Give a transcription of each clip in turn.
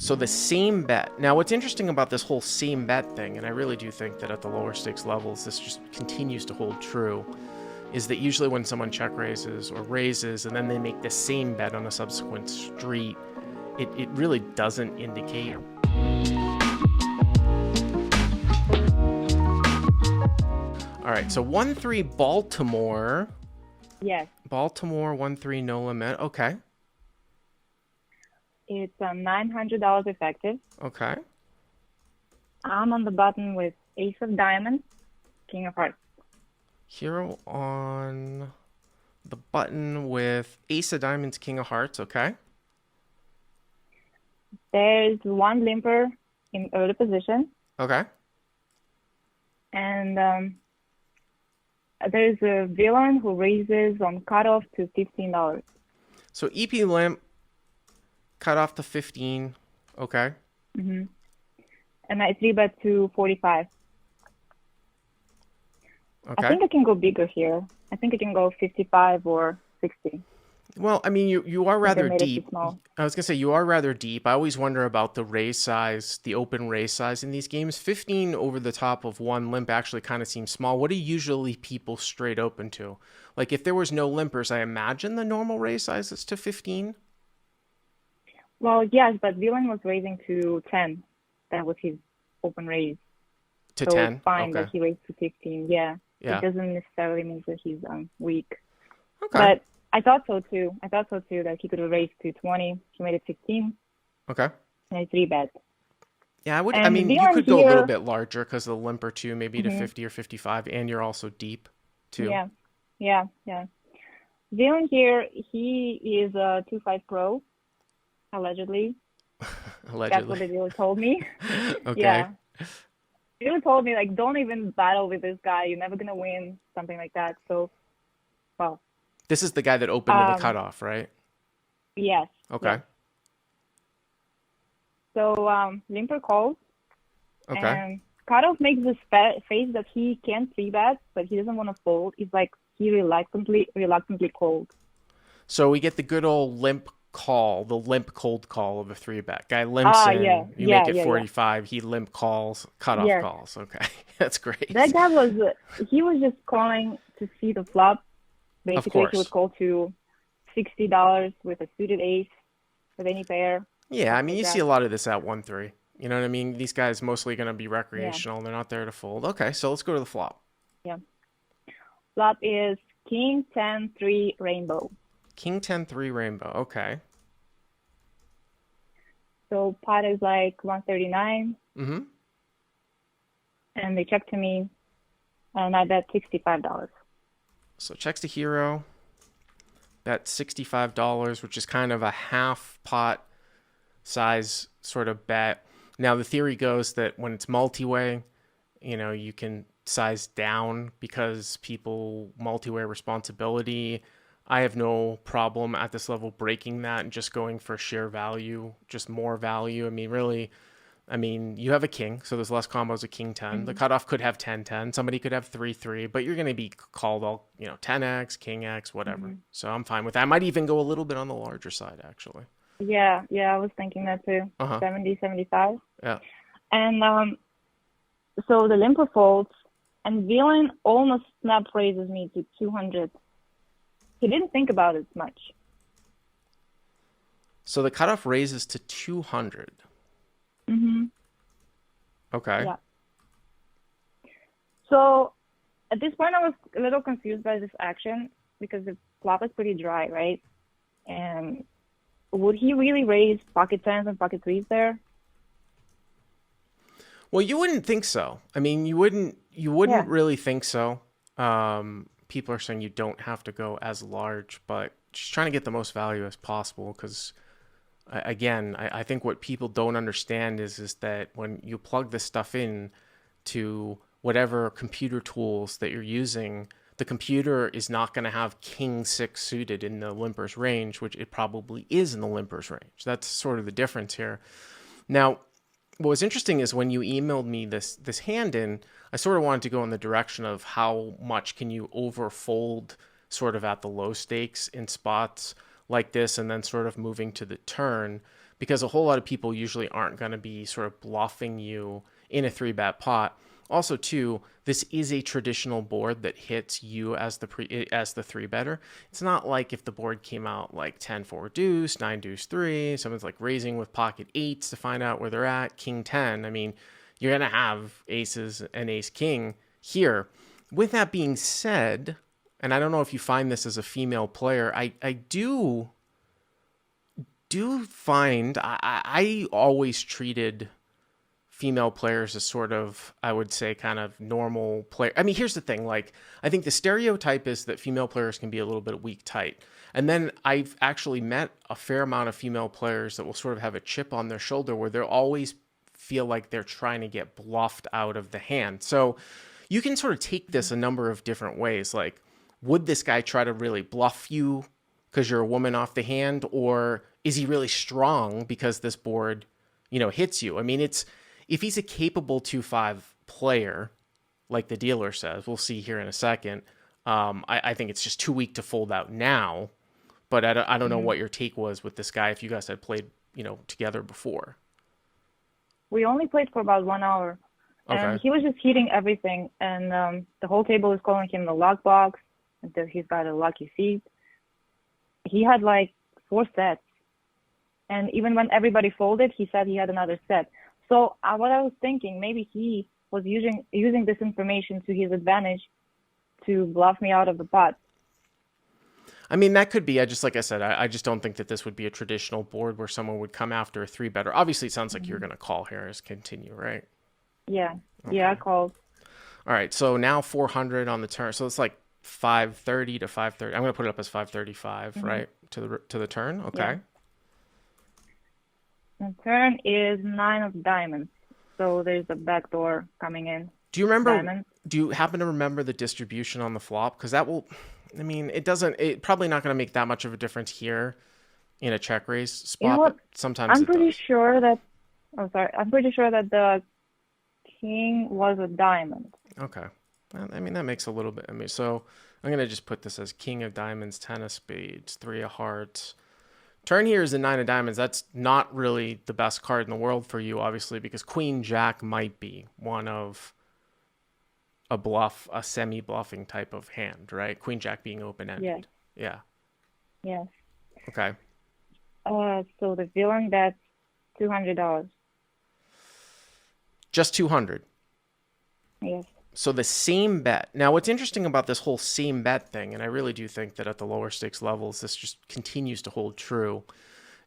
So the same bet. Now, what's interesting about this whole same bet thing, and I really do think that at the lower stakes levels, this just continues to hold true, is that usually when someone check raises or raises and then they make the same bet on a subsequent street, it really doesn't indicate. All right, so 1-3 Baltimore. Yes. Baltimore 1-3 no limit. Okay. It's $900 effective. Okay. I'm on the button with Ace of Diamonds, King of Hearts. Hero on the button with Ace of Diamonds, King of Hearts. Okay. There's one limper in early position. Okay. And there's a villain who raises on cutoff to $15. So EP limp, cut off to 15. Okay. Mm-hmm. And I 3-bet to 45. Okay. I think I can go bigger here. I think I can go 55 or 60. Well, I mean, you are rather deep. Small. I was going to say, you are rather deep. I always wonder about the raise size, the open raise size in these games. 15 over the top of one limp actually kind of seems small. What are usually people straight open to? Like, if there was no limpers, I imagine the normal raise size is to 15? Well, yes, but Villain was raising to 10. That was his open raise. To so 10? It's fine okay. that he raised to 15. Yeah. Yeah. It doesn't necessarily mean that he's weak. Okay. But I thought so too. That he could have raised to 20. He made it 15. Okay. And I 3-bet. Yeah, I would. And I mean, you could go a little bit larger because the limper too, maybe to 50 or 55, and you're also deep too. Yeah. Villain here, he is a 2-5 pro, allegedly. That's what the dealer told me. Okay. Yeah. The dealer told me, like, don't even battle with this guy. You're never going to win, something like that. So, well. This is the guy that opened to the cutoff, right? Yes. Okay. Yes. So, limper calls. Okay. And cutoff makes this face that he can 3-bet, but he doesn't want to fold. It's like he reluctantly called. So we get the good old limp call, the limp cold call of a 3-bet. Guy limps in, you make it 45, he limp calls, cutoff calls. Okay, that's great. That guy he was just calling to see the flop. Basically, he would call to $60 with a suited ace with any pair. Yeah, I mean, you see a lot of this at 1-3. You know what I mean? These guys mostly going to be recreational. Yeah. They're not there to fold. Okay, so let's go to the flop. Yeah. Flop is King 10-3 Rainbow. King 10-3 Rainbow. Okay. So pot is like 139. Mm-hmm. And they check to me, and I bet $65. So checks to hero. Bet $65, which is kind of a half pot size sort of bet. Now the theory goes that when it's multi-way, you can size down because people multi-way responsibility. I have no problem at this level breaking that and just going for sheer value, just more value. I mean, really, you have a king, so there's less combos of king 10. Mm-hmm. The cutoff could have 10-10. Somebody could have 3-3, but you're going to be called all, 10x, king x, whatever. Mm-hmm. So I'm fine with that. I might even go a little bit on the larger side, actually. Yeah, I was thinking that too. 70, 75. Yeah. And so the limper folds, and Villain almost snap raises me to 200. He didn't think about it much. So the cutoff raises to 200. Mm-hmm. Okay. Yeah. So at this point, I was a little confused by this action because the flop is pretty dry, right? And would he really raise pocket 10s and pocket 3s there? Well, you wouldn't think so. I mean, you wouldn't really think so. People are saying you don't have to go as large, but just trying to get the most value as possible because, again, I think what people don't understand is that when you plug this stuff in to whatever computer tools that you're using, the computer is not going to have king 6 suited in the limper's range, which it probably is in the limper's range. That's sort of the difference here. Now, what was interesting is when you emailed me this hand in, I sort of wanted to go in the direction of how much can you overfold sort of at the low stakes in spots like this and then sort of moving to the turn, because a whole lot of people usually aren't going to be sort of bluffing you in a 3-bet pot. Also, too, this is a traditional board that hits you as the 3-better. It's not like if the board came out like 10-4 deuce, 9 deuce 3, someone's like raising with pocket 8s to find out where they're at, king 10. I mean, you're going to have aces and ace king here. With that being said, and I don't know if you find this as a female player, I do find I always treated female players as sort of, I would say, kind of normal player. I mean, here's the thing. Like, I think the stereotype is that female players can be a little bit weak tight. And then I've actually met a fair amount of female players that will sort of have a chip on their shoulder where they'll always feel like they're trying to get bluffed out of the hand. So you can sort of take this a number of different ways. Like, would this guy try to really bluff you because you're a woman off the hand? Or is he really strong because this board, hits you? I mean, if he's a capable 2-5 player, like the dealer says, we'll see here in a second, I think it's just too weak to fold out now. But I don't know what your take was with this guy, if you guys had played, together before. We only played for about 1 hour. Okay. And he was just hitting everything. And the whole table is calling him the luck box until he's got a lucky seat. He had like 4 sets. And even when everybody folded, he said he had another set. So what I was thinking, maybe he was using this information to his advantage to bluff me out of the pot. I mean, that could be. Like I said, I just don't think that this would be a traditional board where someone would come after a 3-better. Obviously, it sounds like you're going to call Harris, continue, right? Yeah. Okay. Yeah, I called. All right, so now 400 on the turn. So it's like 530 to 530. I'm going to put it up as 535, right? To the turn, okay. Yeah. The turn is 9 of diamonds, so there's a backdoor coming in. Do you remember? Diamonds. Do you happen to remember the distribution on the flop? Because that will, I mean, it probably not going to make that much of a difference here in a check raise spot. But sometimes I'm pretty sure that the king was a diamond. Okay, well, I mean that makes a little bit. I mean, so I'm gonna just put this as king of diamonds, 10 of spades, 3 of hearts. Turn here is a 9 of diamonds. That's not really the best card in the world for you, obviously, because queen jack might be one of a semi-bluffing type of hand, right? Queen jack being open-ended. Yeah. Yeah. Yes. Okay. So the villain bets $200. Just 200. Yes. So the same bet. Now, what's interesting about this whole same bet thing, and I really do think that at the lower stakes levels, this just continues to hold true,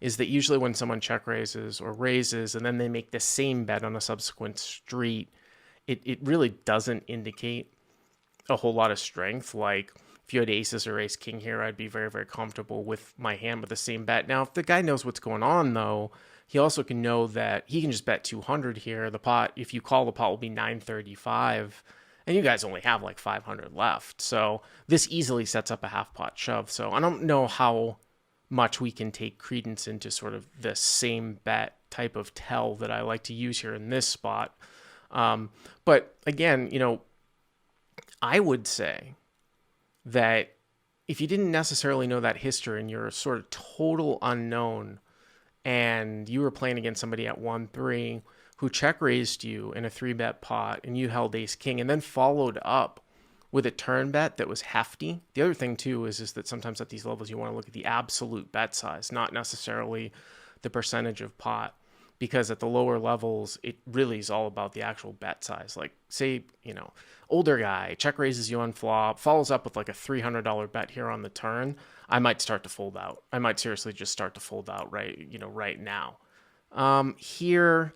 is that usually when someone check raises or raises and then they make the same bet on a subsequent street, it really doesn't indicate a whole lot of strength. Like if you had aces or ace king here, I'd be very, very comfortable with my hand with the same bet. Now, if the guy knows what's going on, though, he also can know that he can just bet 200 here. The pot, if you call, the pot will be 935, and you guys only have like 500 left. So this easily sets up a half pot shove. So I don't know how much we can take credence into sort of the same bet type of tell that I like to use here in this spot. But again, I would say that if you didn't necessarily know that history and you're a sort of total unknown and you were playing against somebody at 1-3 who check raised you in a 3-bet pot and you held ace king and then followed up with a turn bet that was hefty. The other thing too is that sometimes at these levels you want to look at the absolute bet size, not necessarily the percentage of pot, because at the lower levels it really is all about the actual bet size. Like say, older guy check raises you on flop, follows up with like a $300 bet here on the turn, I might start to fold out. I might seriously just start to fold out right now. Here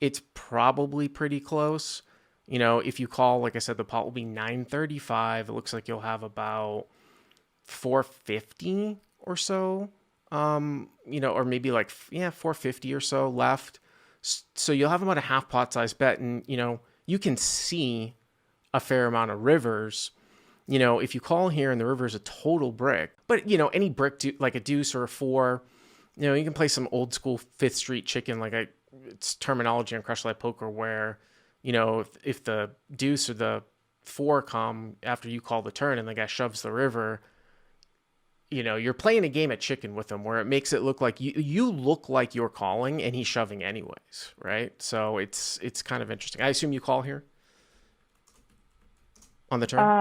it's probably pretty close. If you call, like I said, the pot will be 935. It looks like you'll have about 450 or so, or maybe 450 or so left. So you'll have about a half pot size bet, and, you can see a fair amount of rivers. If you call here and the river is a total brick, but, any brick, like a deuce or a 4, you can play some old school Fifth Street chicken, it's terminology on Crush Life Poker where, if the deuce or the 4 come after you call the turn and the guy shoves the river, you're playing a game of chicken with him where it makes it look like you look like you're calling and he's shoving anyways, right? So it's kind of interesting. I assume you call here on the turn.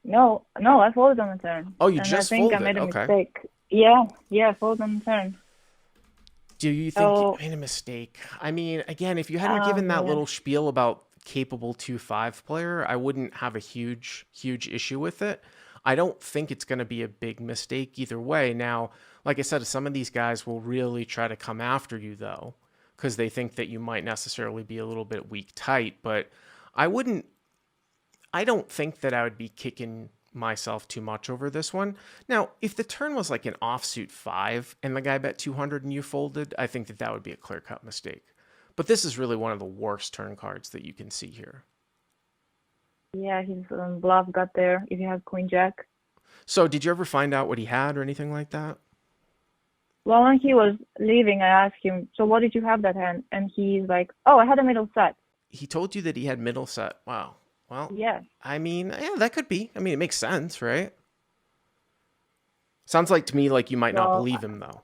No, no, I folded on the turn, Oh, you and I just think I folded. made a Okay. mistake. Yeah, yeah, I folded on the turn. Do you think you So, made a mistake? I mean, again, if you hadn't given that yeah, little spiel about capable 2-5 player, I wouldn't have a huge issue with it. I don't think it's going to be a big mistake either way. Now, like I said, some of these guys will really try to come after you though, because they think that you might necessarily be a little bit weak tight. But I wouldn't I don't think that I would be kicking myself too much over this one. Now, if the turn was like an offsuit 5 and the guy bet 200 and you folded, I think that that would be a clear-cut mistake. But this is really one of the worst turn cards that you can see here. yeah, his bluff got there. If you have Queen Jack. So, did you ever find out what he had or anything like that? Well, when he was leaving, I asked him, "So what did you have that hand?" And he's like, "Oh, I had a middle set." He told you that he had middle set. Wow. Well, Yes. I mean, yeah, that could be. I mean, it makes sense, right? Sounds like to me like you might not Well, believe him though.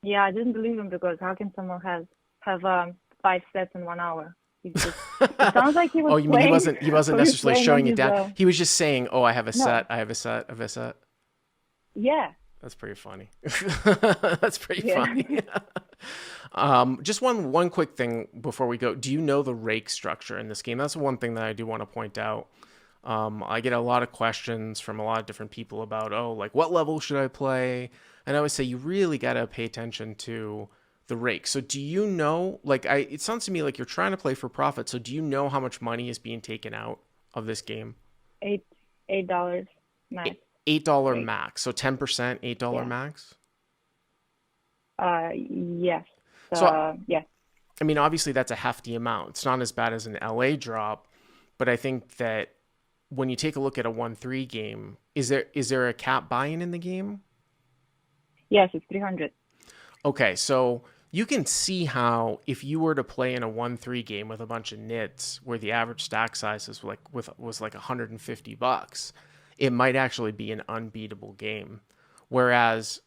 yeah, I didn't believe him because how can someone have 5 sets in 1 hour? It sounds like he was Oh, you mean he playing, wasn't or he was necessarily playing on showing it his down. He was just saying, "Oh, I have a no, set. I have a set. I have a set." yeah, That's pretty funny. That's pretty yeah. funny. Just one quick thing before we go. Do you know the rake structure in this game? That's one thing that I do want to point out. I get a lot of questions from a lot of different people about, oh, like what level should I play? And I always say you really got to pay attention to the rake. So do you know, like it sounds to me like you're trying to play for profit. So do you know how much money is being taken out of this game? Eight $8 max $8 rate. max. So 10%, $8 Yeah. max. Yes. So Yeah. I mean, obviously that's a hefty amount. It's not as bad as an LA drop, but I think that when you take a look at a 1-3 game, is there a cap buy-in in the game? Yes, it's 300. Okay, so you can see how if you were to play in a 1-3 game with a bunch of nits where the average stack size was like $150, it might actually be an unbeatable game. Whereas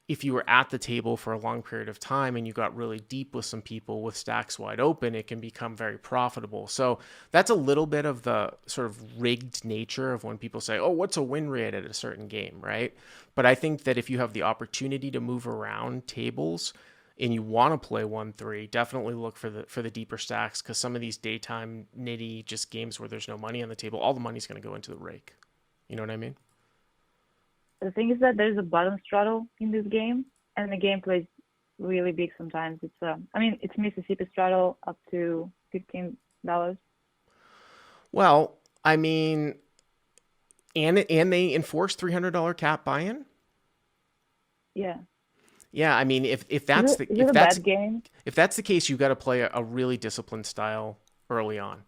if you were at the table for a long period of time and you got really deep with some people with stacks wide open, it can become very profitable. So that's a little bit of the sort of rigged nature of when people say, oh, what's a win rate at a certain game, right? But I think that if you have the opportunity to move around tables and you want to play 1-3, definitely look for the deeper stacks, because some of these daytime nitty just games where there's no money on the table, all the money's going to go into the rake. You know what I mean? The thing is that there's a bottom straddle in this game, and the game plays really big sometimes. I mean, it's Mississippi straddle up to $15. Well, I mean, and they enforce $300 cap buy-in. Yeah. Yeah, I mean, if Is that's it, the is it a bad game? if that's the case, you got to play a really disciplined style early on.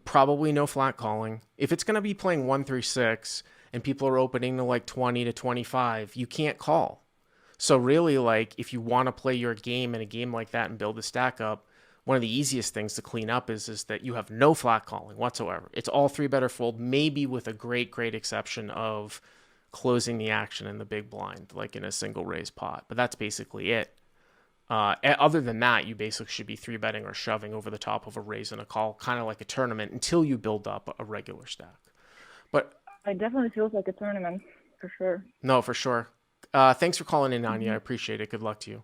Probably no flat calling. If it's going to be playing 1-3-6 and people are opening to like 20 to 25, you can't call. So really, like if you want to play your game in a game like that and build a stack up, one of the easiest things to clean up is that you have no flat calling whatsoever. It's all three better fold, maybe with a great exception of closing the action in the big blind, like in a single raise pot. But that's basically it. Other than that, you basically should be three betting or shoving over the top of a raise and a call, kind of like a tournament, until you build up a regular stack. But It definitely feels like a tournament, for sure. no, for sure. Thanks for calling in, Anya. I Hmm. appreciate it. Good luck to you.